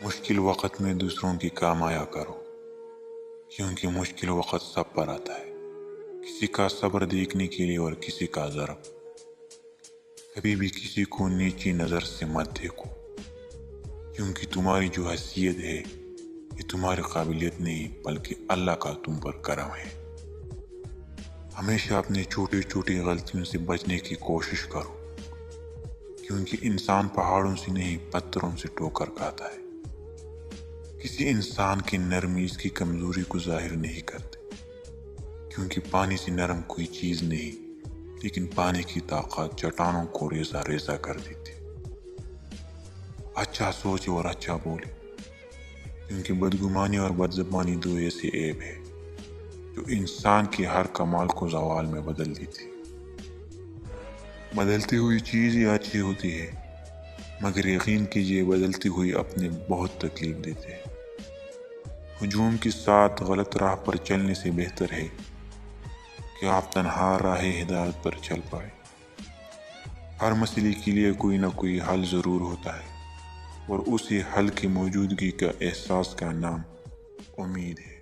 مشکل وقت میں دوسروں کی کام آیا کرو، کیونکہ مشکل وقت سب پر آتا ہے، کسی کا صبر دیکھنے کے لیے اور کسی کا ضرب۔ کبھی بھی کسی کو نیچی نظر سے مت دیکھو، کیونکہ تمہاری جو حیثیت ہے یہ تمہاری قابلیت نہیں بلکہ اللہ کا تم پر کرم ہے۔ ہمیشہ اپنے چھوٹی چھوٹی غلطیوں سے بچنے کی کوشش کرو، کیونکہ انسان پہاڑوں سے نہیں پتھروں سے ٹھوکر کھاتا ہے۔ کسی انسان کی نرمی اس کی کمزوری کو ظاہر نہیں کرتے، کیونکہ پانی سے نرم کوئی چیز نہیں، لیکن پانی کی طاقت چٹانوں کو ریزہ ریزہ کر دیتی۔ اچھا سوچے اور اچھا بولے، کیونکہ بدگمانی اور بدزبانی دو ایسے عیب ہے جو انسان کے ہر کمال کو زوال میں بدل دیتی۔ بدلتی ہوئی چیز ہی اچھی ہوتی ہے، مگر یقین کیجیے بدلتی ہوئی اپنے بہت تکلیف دیتے ہیں۔ ہجوم کے ساتھ غلط راہ پر چلنے سے بہتر ہے کہ آپ تنہا راہ ہدایت پر چل پائے۔ ہر مسئلے کے لیے کوئی نہ کوئی حل ضرور ہوتا ہے، اور اسی حل کی موجودگی کا احساس کا نام امید ہے۔